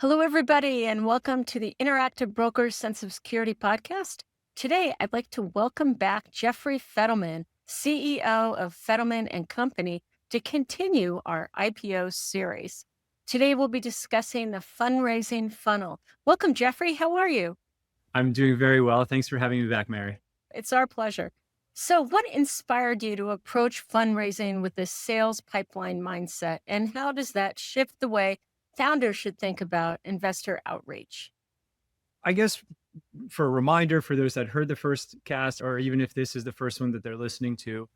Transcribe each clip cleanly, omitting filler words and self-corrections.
Hello, everybody, and welcome to the Interactive Brokers Sense of Security podcast. Today, I'd like to welcome back Jeffrey Fidelman, CEO of Fidelman and Company, to continue our IPO series. Today, we'll be discussing the fundraising funnel. Welcome, Jeffrey. How are you? I'm doing very well. Thanks for having me back, Mary. It's our pleasure. So, what inspired you to approach fundraising with this sales pipeline mindset, and how does that shift the way founders should think about investor outreach? I guess for a reminder for those that heard the first cast, or even if this is the first one that they're listening to,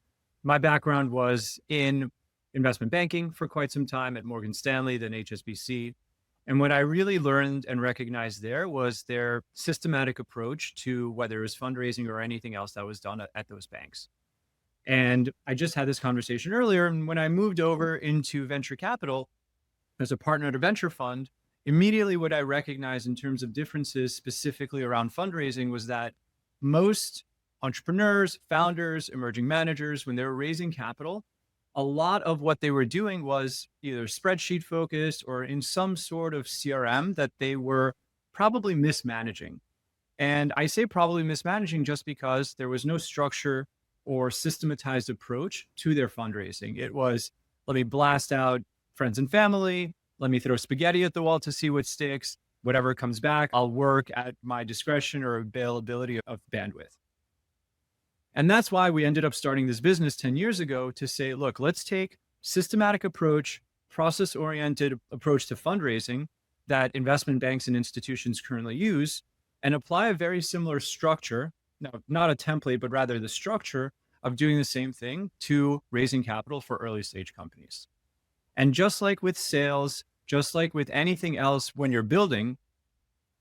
my background was in investment banking for quite some time at Morgan Stanley, then HSBC. And what I really learned and recognized there was their systematic approach to whether it was fundraising or anything else that was done at those banks. And I just had this conversation earlier. And when I moved over into venture capital, as a partner at a venture fund, immediately what I recognized in terms of differences specifically around fundraising was that most entrepreneurs, founders, emerging managers, when they were raising capital, a lot of what they were doing was either spreadsheet focused or in some sort of CRM that they were probably mismanaging. And I say probably mismanaging just because there was no structure or systematized approach to their fundraising. It was, let me blast out friends and family. Let me throw spaghetti at the wall to see what sticks. Whatever comes back, I'll work at my discretion or availability of bandwidth. And that's why we ended up starting this business 10 years ago to say, look, let's take systematic approach, process-oriented approach to fundraising that investment banks and institutions currently use and apply a very similar structure, no, not a template, but rather the structure of doing the same thing to raising capital for early stage companies. And just like with sales, just like with anything else when you're building,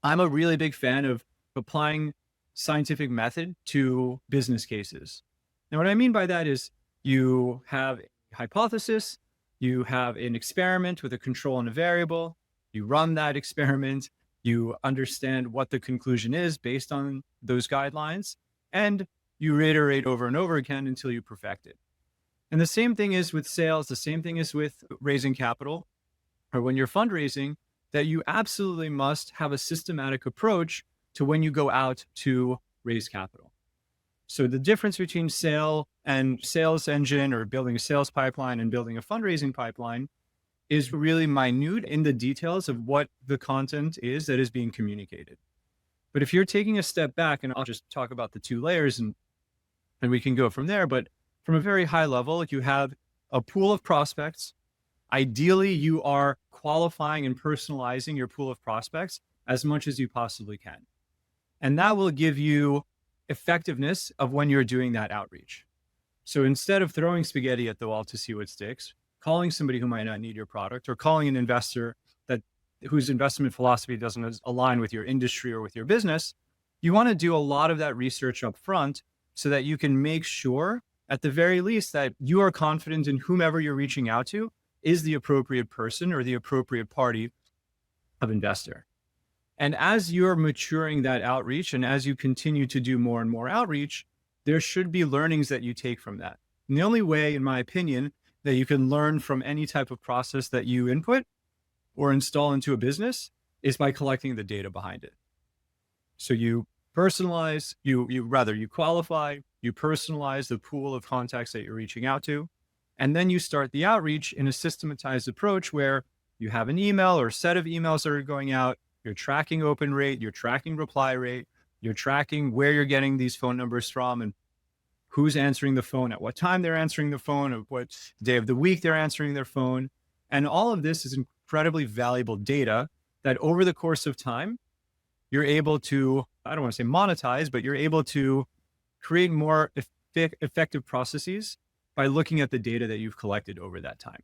I'm a really big fan of applying scientific method to business cases. Now, what I mean by that is you have a hypothesis, you have an experiment with a control and a variable, you run that experiment, you understand what the conclusion is based on those guidelines, and you reiterate over and over again until you perfect it. And the same thing is with sales, the same thing is with raising capital, or when you're fundraising, that you absolutely must have a systematic approach to when you go out to raise capital. So the difference between sales engine or building a sales pipeline and building a fundraising pipeline is really minute in the details of what the content is that is being communicated. But if you're taking a step back, and I'll just talk about the two layers and we can go from there, but from a very high level, you have a pool of prospects. Ideally, you are qualifying and personalizing your pool of prospects as much as you possibly can. And that will give you effectiveness of when you're doing that outreach. So instead of throwing spaghetti at the wall to see what sticks, calling somebody who might not need your product or calling an investor whose investment philosophy doesn't align with your industry or with your business, you want to do a lot of that research up front so that you can make sure at the very least that you are confident in whomever you're reaching out to is the appropriate person or the appropriate party of investor. And as you're maturing that outreach and as you continue to do more and more outreach, there should be learnings that you take from that. And the only way, in my opinion, that you can learn from any type of process that you input or install into a business is by collecting the data behind it. So you personalize, you qualify, you personalize the pool of contacts that you're reaching out to, and then you start the outreach in a systematized approach where you have an email or a set of emails that are going out, you're tracking open rate, you're tracking reply rate, you're tracking where you're getting these phone numbers from and who's answering the phone, at what time they're answering the phone, of what day of the week they're answering their phone. And all of this is incredibly valuable data that over the course of time, you're able to, I don't want to say monetize, but you're able to create more effective processes by looking at the data that you've collected over that time.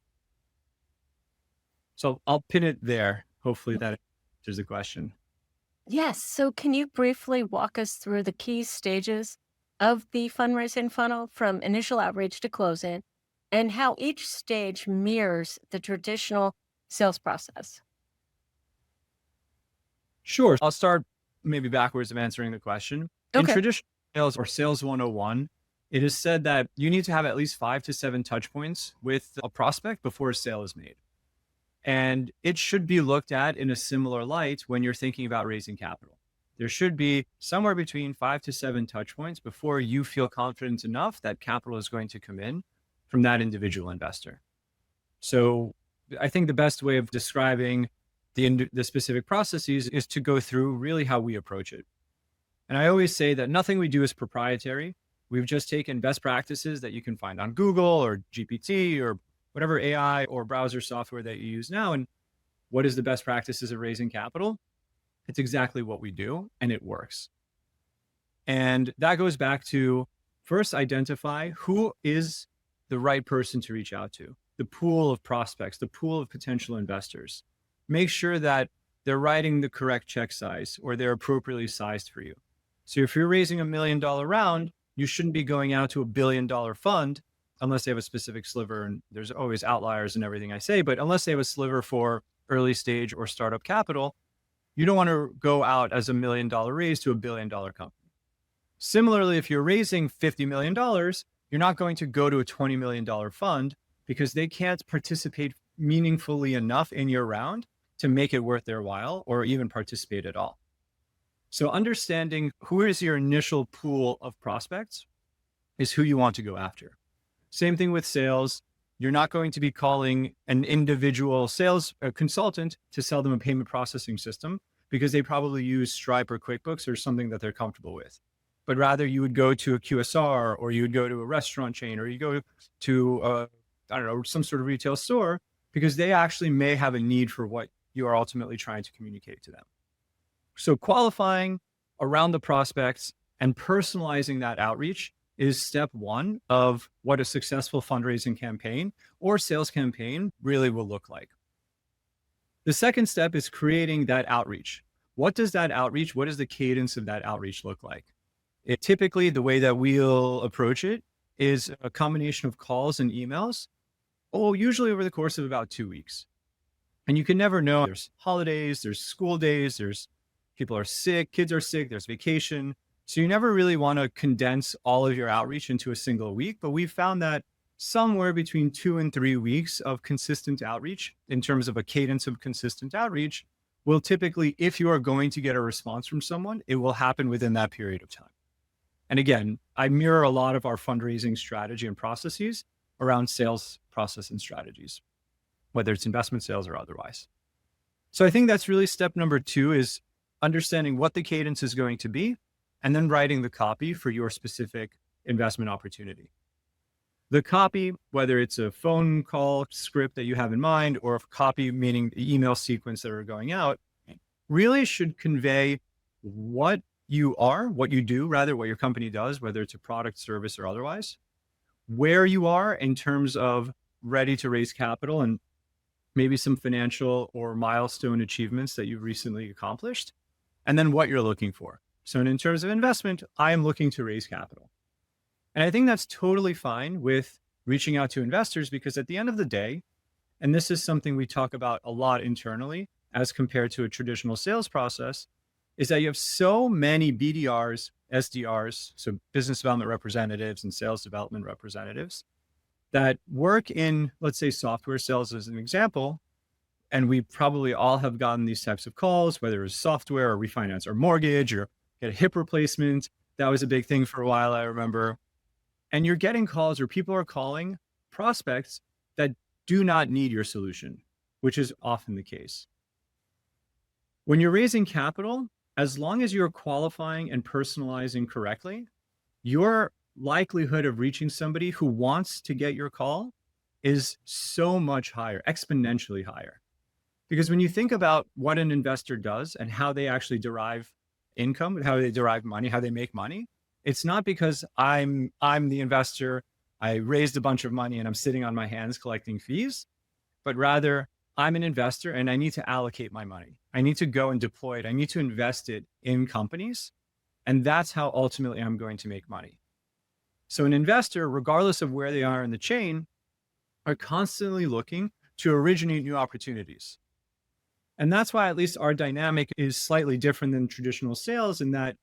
So I'll pin it there. Hopefully that answers the question. Yes. So, can you briefly walk us through the key stages of the fundraising funnel from initial outreach to closing and how each stage mirrors the traditional sales process? Sure. I'll start maybe backwards of answering the question. In Okay. traditional sales or sales 101, it is said that you need to have at least 5 to 7 touch points with a prospect before a sale is made. And it should be looked at in a similar light when you're thinking about raising capital. There should be somewhere between 5 to 7 touch points before you feel confident enough that capital is going to come in from that individual investor. So I think the best way of describing the specific processes is to go through really how we approach it. And I always say that nothing we do is proprietary. We've just taken best practices that you can find on Google or GPT or whatever AI or browser software that you use now. And what is the best practices of raising capital? It's exactly what we do, and it works. And that goes back to first identify who is the right person to reach out to, the pool of prospects, the pool of potential investors. Make sure that they're writing the correct check size or they're appropriately sized for you. So if you're raising $1 million round, you shouldn't be going out to $1 billion fund unless they have a specific sliver. And there's always outliers in everything I say, but unless they have a sliver for early stage or startup capital, you don't want to go out as $1 million raise to $1 billion company. Similarly, if you're raising $50 million, you're not going to go to a $20 million fund because they can't participate meaningfully enough in your round to make it worth their while or even participate at all. So understanding who is your initial pool of prospects is who you want to go after. Same thing with sales. You're not going to be calling an individual sales consultant to sell them a payment processing system because they probably use Stripe or QuickBooks or something that they're comfortable with. But rather you would go to a QSR or you would go to a restaurant chain or you go to, some sort of retail store because they actually may have a need for what you are ultimately trying to communicate to them. So qualifying around the prospects and personalizing that outreach is step one of what a successful fundraising campaign or sales campaign really will look like. The second step is creating that outreach. What does that outreach, what does the cadence of that outreach look like? Typically, the way that we'll approach it is a combination of calls and emails, usually over the course of about 2 weeks. And you can never know. There's holidays, there's school days, there's people are sick, kids are sick, there's vacation. So you never really want to condense all of your outreach into a single week, but we've found that somewhere between 2 and 3 weeks of consistent outreach in terms of a cadence of consistent outreach will typically, if you are going to get a response from someone, it will happen within that period of time. And again, I mirror a lot of our fundraising strategy and processes around sales process and strategies, whether it's investment sales or otherwise. So I think that's really step number 2 is understanding what the cadence is going to be and then writing the copy for your specific investment opportunity. The copy, whether it's a phone call script that you have in mind or a copy, meaning the email sequence that are going out, really should convey what you are, what you do, rather what your company does, whether it's a product, service, or otherwise, where you are in terms of ready to raise capital and maybe some financial or milestone achievements that you've recently accomplished, and then what you're looking for. So in terms of investment, I am looking to raise capital. And I think that's totally fine with reaching out to investors because at the end of the day, and this is something we talk about a lot internally as compared to a traditional sales process, is that you have so many BDRs, SDRs, so business development representatives and sales development representatives that work in, let's say, software sales as an example. And we probably all have gotten these types of calls, whether it's software or refinance or mortgage or get a hip replacement. That was a big thing for a while, I remember. And you're getting calls or people are calling prospects that do not need your solution, which is often the case. When you're raising capital, as long as you're qualifying and personalizing correctly, your likelihood of reaching somebody who wants to get your call is so much higher, exponentially higher. Because when you think about what an investor does and how they actually derive income, how they derive money, how they make money, it's not because I'm the investor, I raised a bunch of money and I'm sitting on my hands collecting fees, but rather I'm an investor and I need to allocate my money. I need to go and deploy it. I need to invest it in companies. And that's how ultimately I'm going to make money. So an investor, regardless of where they are in the chain, are constantly looking to originate new opportunities. And that's why at least our dynamic is slightly different than traditional sales in that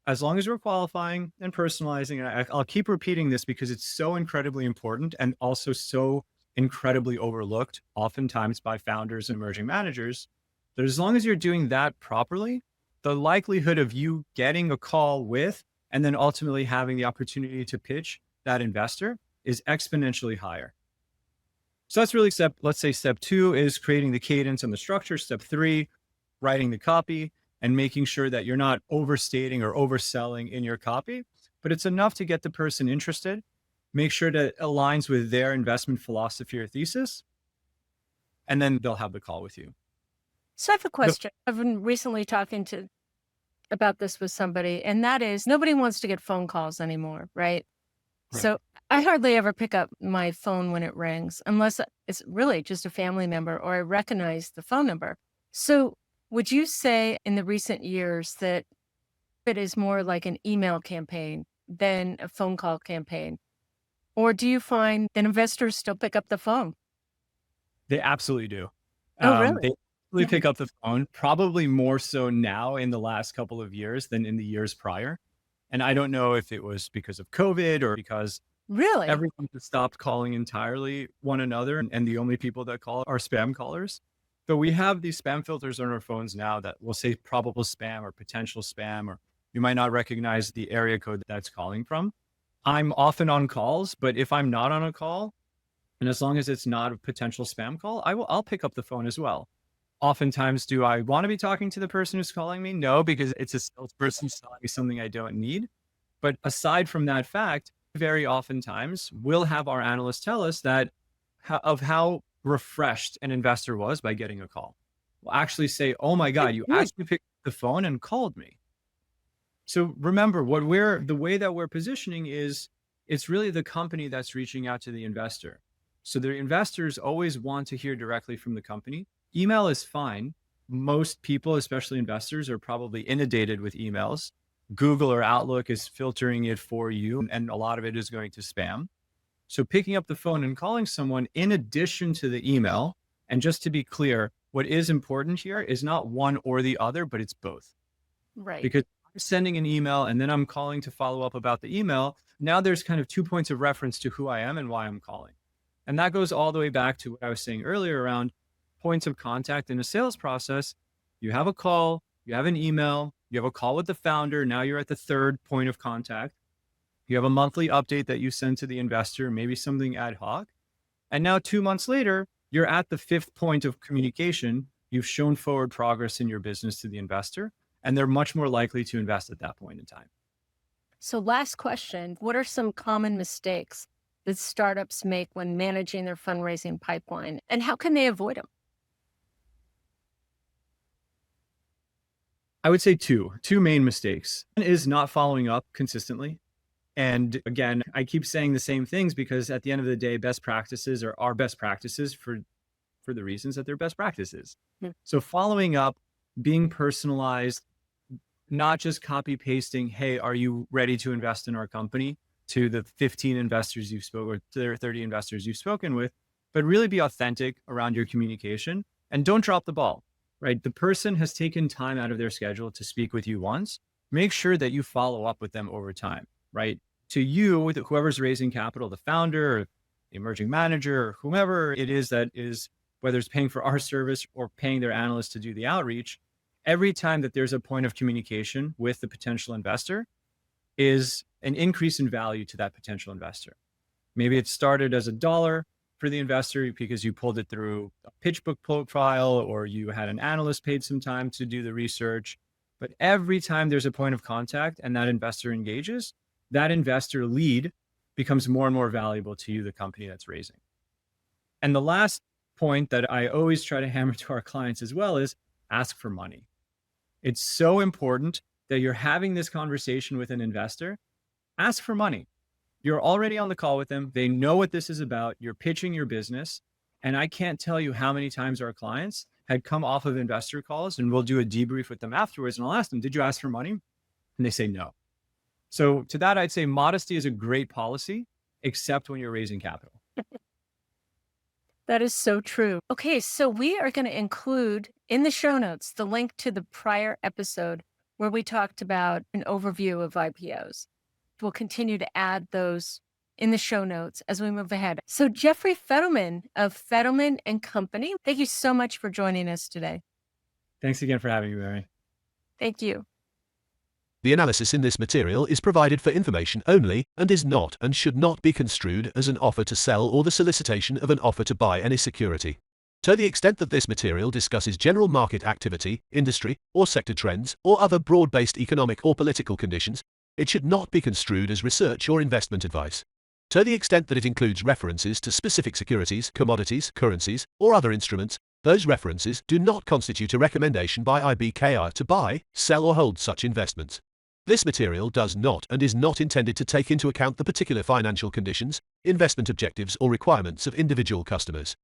as long as we're qualifying and personalizing, and I'll keep repeating this because it's so incredibly important and also so incredibly overlooked, oftentimes by founders and emerging managers. But as long as you're doing that properly, the likelihood of you getting a call with and then ultimately having the opportunity to pitch that investor is exponentially higher. So that's really let's say step two is creating the cadence and the structure. Step three, writing the copy and making sure that you're not overstating or overselling in your copy, but it's enough to get the person interested. Make sure that it aligns with their investment philosophy or thesis, and then they'll have the call with you. So I have a The, question. I've been recently talking about this with somebody, and that is nobody wants to get phone calls anymore, right? right. So I hardly ever pick up my phone when it rings unless it's really just a family member or I recognize the phone number. So would you say in the recent years that it is more like an email campaign than a phone call campaign? Or do you find that investors still pick up the phone? They absolutely do. Oh, really? They really pick up the phone, probably more so now in the last couple of years than in the years prior. And I don't know if it was because of COVID or because Really? everyone has stopped calling entirely one another, and the only people that call are spam callers. So we have these spam filters on our phones now that will say probable spam or potential spam, or you might not recognize the area code that's calling from. I'm often on calls, but if I'm not on a call, and as long as it's not a potential spam call, I'll pick up the phone as well. Oftentimes, do I want to be talking to the person who's calling me? No, because it's a salesperson selling me something I don't need. But aside from that fact, very oftentimes we'll have our analysts tell us that of how refreshed an investor was by getting a call. We'll actually say, "Oh my That's God, you good. actually picked up the phone and called me." So remember, the way that we're positioning is it's really the company that's reaching out to the investor. So the investors always want to hear directly from the company. Email is fine. Most people, especially investors, are probably inundated with emails. Google or Outlook is filtering it for you, and a lot of it is going to spam. So picking up the phone and calling someone in addition to the email, and just to be clear, what is important here is not one or the other, but it's both. Right. Because I'm sending an email and then I'm calling to follow up about the email. Now there's kind of 2 points of reference to who I am and why I'm calling. And that goes all the way back to what I was saying earlier around points of contact in a sales process. You have a call, you have an email, you have a call with the founder. Now you're at the third point of contact. You have a monthly update that you send to the investor, maybe something ad hoc. And now 2 months later, you're at the fifth point of communication. You've shown forward progress in your business to the investor, and they're much more likely to invest at that point in time. So last question, what are some common mistakes that startups make when managing their fundraising pipeline and how can they avoid them? I would say two main mistakes. One is not following up consistently. And again, I keep saying the same things because at the end of the day, best practices are best practices for the reasons that they're best practices. Hmm. So following up, being personalized, not just copy pasting, hey, are you ready to invest in our company to the 15 investors you've spoken or to their 30 investors you've spoken with, but really be authentic around your communication and don't drop the ball, right? The person has taken time out of their schedule to speak with you once. Make sure that you follow up with them over time, right? To you, whoever's raising capital, the founder or the emerging manager, or whomever it is that is, whether it's paying for our service or paying their analyst to do the outreach, every time that there's a point of communication with the potential investor is an increase in value to that potential investor. Maybe it started as $1 for the investor because you pulled it through a pitch book profile or you had an analyst paid some time to do the research. But every time there's a point of contact and that investor engages, that investor lead becomes more and more valuable to you, the company that's raising. And the last point that I always try to hammer to our clients as well is ask for money. It's so important that you're having this conversation with an investor. Ask for money. You're already on the call with them. They know what this is about. You're pitching your business. And I can't tell you how many times our clients had come off of investor calls and we'll do a debrief with them afterwards. And I'll ask them, did you ask for money? And they say no. So to that, I'd say modesty is a great policy, except when you're raising capital. That is so true. Okay, so we are going to include in the show notes the link to the prior episode where we talked about an overview of IPOs. We'll continue to add those in the show notes as we move ahead. So Jeffrey Fidelman of Fidelman and Company, thank you so much for joining us today. Thanks again for having me, Mary. Thank you. The analysis in this material is provided for information only and is not and should not be construed as an offer to sell or the solicitation of an offer to buy any security. To the extent that this material discusses general market activity, industry, or sector trends, or other broad-based economic or political conditions, it should not be construed as research or investment advice. To the extent that it includes references to specific securities, commodities, currencies, or other instruments, those references do not constitute a recommendation by IBKR to buy, sell, or hold such investments. This material does not and is not intended to take into account the particular financial conditions, investment objectives, or requirements of individual customers.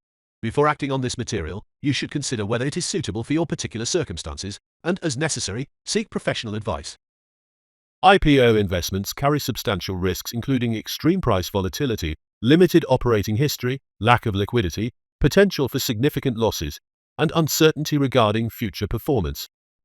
Before acting on this material, you should consider whether it is suitable for your particular circumstances, and, as necessary, seek professional advice. IPO investments carry substantial risks including extreme price volatility, limited operating history, lack of liquidity, potential for significant losses, and uncertainty regarding future performance.